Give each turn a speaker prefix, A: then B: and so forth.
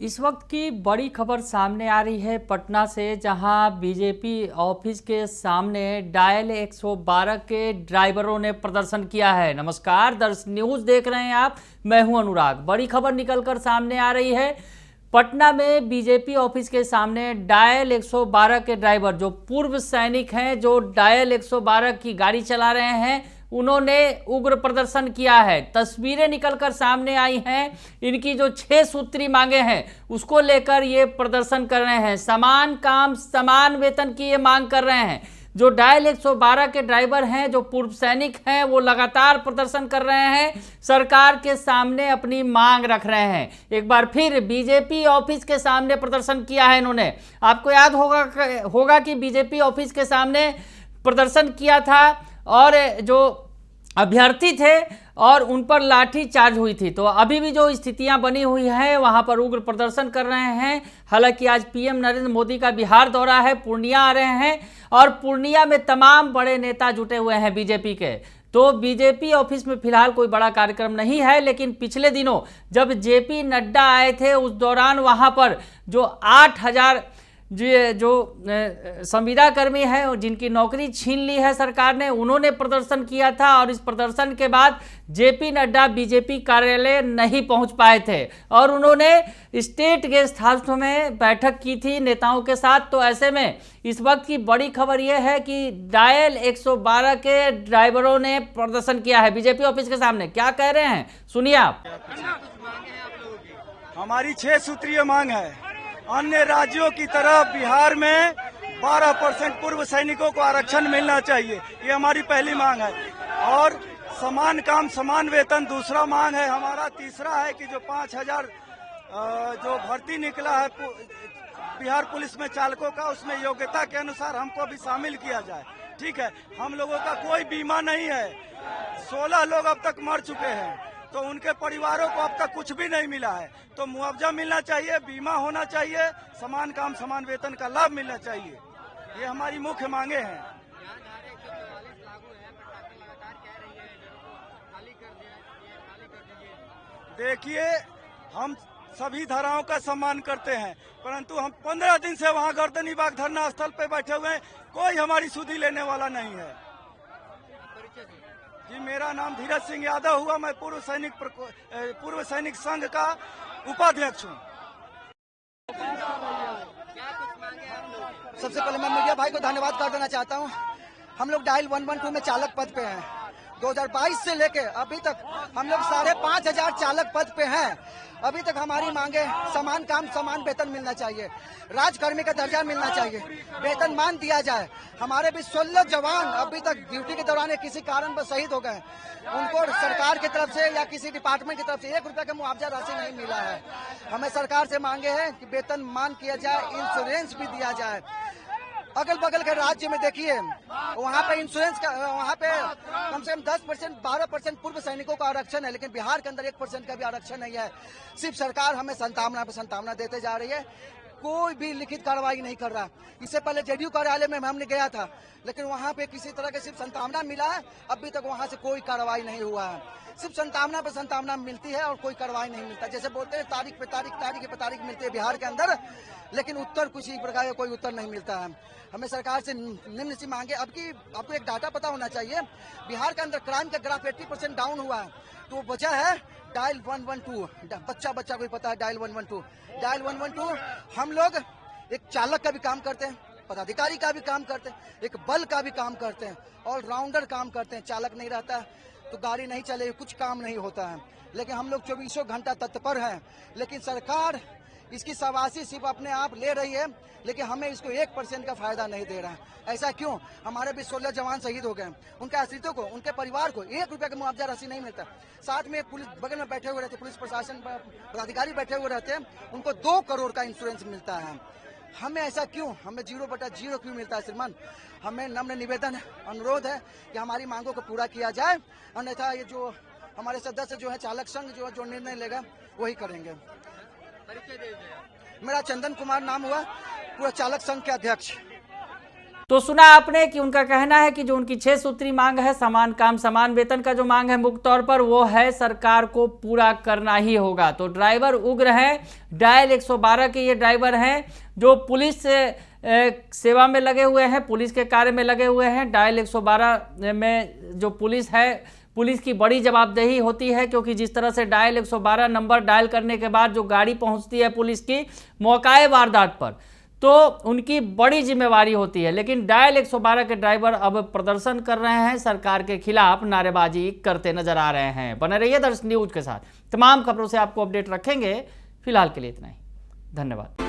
A: इस वक्त की बड़ी खबर सामने आ रही है पटना से, जहां बीजेपी ऑफिस के सामने डायल 112 के ड्राइवरों ने प्रदर्शन किया है। नमस्कार, दर्श न्यूज देख रहे हैं आप, मैं हूं अनुराग। बड़ी खबर निकलकर सामने आ रही है। पटना में बीजेपी ऑफिस के सामने डायल 112 के ड्राइवर, जो पूर्व सैनिक हैं, जो डायल 112 की गाड़ी चला रहे हैं, उन्होंने उग्र प्रदर्शन किया है। तस्वीरें निकलकर सामने आई हैं। इनकी जो 6 सूत्री मांगे हैं उसको लेकर ये प्रदर्शन कर रहे हैं। समान काम समान वेतन की ये मांग कर रहे हैं। जो डायल 112 के ड्राइवर हैं, जो पूर्व सैनिक हैं, वो लगातार प्रदर्शन कर रहे हैं, सरकार के सामने अपनी मांग रख रहे हैं। एक बार फिर बीजेपी ऑफिस के सामने प्रदर्शन किया है इन्होंने। आपको याद होगा कि बीजेपी ऑफिस के सामने प्रदर्शन किया था और जो अभ्यर्थी थे और उन पर लाठी चार्ज हुई थी। तो अभी भी जो स्थितियां बनी हुई है, वहां पर उग्र प्रदर्शन कर रहे हैं। हालांकि आज पीएम नरेंद्र मोदी का बिहार दौरा है, पूर्णिया आ रहे हैं और पूर्णिया में तमाम बड़े नेता जुटे हुए हैं बीजेपी के। तो बीजेपी ऑफिस में फिलहाल कोई बड़ा कार्यक्रम नहीं है, लेकिन पिछले दिनों जब जेपी नड्डा आए थे, उस दौरान वहां पर जो 8000 जो संविदा कर्मी हैं, जिनकी नौकरी छीन ली है सरकार ने, उन्होंने प्रदर्शन किया था। और इस प्रदर्शन के बाद जेपी नड्डा बीजेपी कार्यालय नहीं पहुंच पाए थे और उन्होंने स्टेट गेस्ट हाउस में बैठक की थी नेताओं के साथ। तो ऐसे में इस वक्त की बड़ी खबर यह है कि डायल 112 के ड्राइवरों ने प्रदर्शन किया है बीजेपी ऑफिस के सामने। क्या कह रहे हैं, सुनिए आप।
B: हमारी 6 सूत्रीय मांग है। अन्य राज्यों की तरह बिहार में 12% पूर्व सैनिकों को आरक्षण मिलना चाहिए, ये हमारी पहली मांग है। और समान काम समान वेतन दूसरा मांग है हमारा। तीसरा है कि जो 5000 जो भर्ती निकला है बिहार पुलिस में चालकों का, उसमें योग्यता के अनुसार हमको भी शामिल किया जाए। ठीक है, हम लोगों का कोई बीमा नहीं है। 16 लोग अब तक मर चुके हैं, तो उनके परिवारों को अब तक कुछ भी नहीं मिला है। तो मुआवजा मिलना चाहिए, बीमा होना चाहिए, समान काम समान वेतन का लाभ मिलना चाहिए। ये हमारी मुख्य मांगे हैं। देखिए, हम सभी धाराओं का सम्मान करते हैं, परंतु हम 15 दिन से वहां गर्दनी बाग धरना स्थल पे बैठे हुए हैं, कोई हमारी सुधी लेने वाला नहीं है। जी, मेरा नाम धीरज सिंह यादव हुआ। मैं पूर्व सैनिक संघ का उपाध्यक्ष हूँ।
C: सबसे पहले मैं मीडिया भाई को धन्यवाद कर देना चाहता हूँ। हम लोग डायल 112 में चालक पद पे हैं। 2022 से लेके अभी तक हम लोग 5500 चालक पद पे हैं। अभी तक हमारी मांगे समान काम समान वेतन मिलना चाहिए, राजकर्मी का दर्जा मिलना चाहिए, वेतन मान दिया जाए। हमारे भी 16 जवान अभी तक ड्यूटी के दौरान किसी कारण पर शहीद हो गए। उनको सरकार की तरफ से या किसी डिपार्टमेंट की तरफ से 1 रुपया का मुआवजा राशि नहीं मिला है। हमें सरकार से मांगे हैं कि वेतन मान किया जाए, इंश्योरेंस भी दिया जाए। अगल बगल के राज्य में देखिए, वहाँ पे इंश्योरेंस का, वहाँ पे कम से कम 10% 12% पूर्व सैनिकों का आरक्षण है, लेकिन बिहार के अंदर 1% का भी आरक्षण नहीं है। सिर्फ सरकार हमें संतावना पे संतावना देते जा रही है, कोई भी लिखित कार्रवाई नहीं कर रहा। इससे पहले जेडीयू कार्यालय में हमने गया था, लेकिन वहाँ पे किसी तरह के सिर्फ संतावना मिला है। अभी तक वहाँ से कोई कार्रवाई नहीं हुआ है। सिर्फ संतावना पे संतावना मिलती है और कोई कार्रवाई नहीं मिलता। जैसे बोलते हैं तारीख पे तारीख मिलती है बिहार के अंदर, लेकिन उत्तर कुछ ही प्रकार का कोई उत्तर नहीं मिलता है। हमें सरकार से निम्न सी मांगे। अब की आपको एक डाटा पता होना चाहिए, बिहार के अंदर क्राइम का ग्राफ 80% डाउन हुआ है। तो वो वजह है डायल 112। बच्चा कोई पता है डायल 112। हम लोग एक चालक का भी काम करते हैं, पदाधिकारी का भी काम करते हैं, एक बल का भी काम करते हैं, ऑलराउंडर काम करते हैं। चालक नहीं रहता है तो गाड़ी नहीं चलेगी, कुछ काम नहीं होता है। लेकिन हम लोग 24 घंटा तत्पर हैं, लेकिन सरकार इसकी शाबाशी सिर्फ अपने आप ले रही है, लेकिन हमें इसको 1% का फायदा नहीं दे रहा है। ऐसा क्यों? हमारे भी 16 जवान शहीद हो गए, उनके आश्रितों को, उनके परिवार को 1 रुपया का मुआवजा राशि नहीं मिलता। साथ में पुलिस बगल में बैठे हुए रहते, पुलिस प्रशासन पदाधिकारी बैठे हुए रहते हैं, उनको 2 करोड़ का इंश्योरेंस मिलता है। हमें ऐसा क्यों? हमें 0/0 क्यों मिलता है? श्रीमान, हमें नम्र निवेदन अनुरोध है कि हमारी मांगों को पूरा किया जाए, अन्यथा ये जो हमारे सदस्य जो है चालक संघ जो निर्णय लेगा वही करेंगे। मेरा चंदन कुमार नाम हुआ, पूरा चालक संघ के अध्यक्ष।
A: तो सुना आपने कि उनका कहना है कि जो उनकी 6 सूत्री मांग है, समान काम समान वेतन का जो मांग है मुख्य तौर पर, वो है सरकार को पूरा करना ही होगा। तो ड्राइवर उग्र हैं, डायल 112 के ये ड्राइवर हैं जो पुलिस सेवा में लगे हुए हैं, पुलिस के कार्य में लगे हुए हैं। डायल 112 में जो पुलिस है, पुलिस की बड़ी जवाबदेही होती है, क्योंकि जिस तरह से डायल 112 नंबर डायल करने के बाद जो गाड़ी पहुंचती है पुलिस की मौकाए वारदात पर, तो उनकी बड़ी जिम्मेवारी होती है। लेकिन डायल 112 के ड्राइवर अब प्रदर्शन कर रहे हैं, सरकार के खिलाफ नारेबाजी करते नजर आ रहे हैं। बने रहिए दर्शन न्यूज के साथ, तमाम खबरों से आपको अपडेट रखेंगे। फिलहाल के लिए इतना ही, धन्यवाद।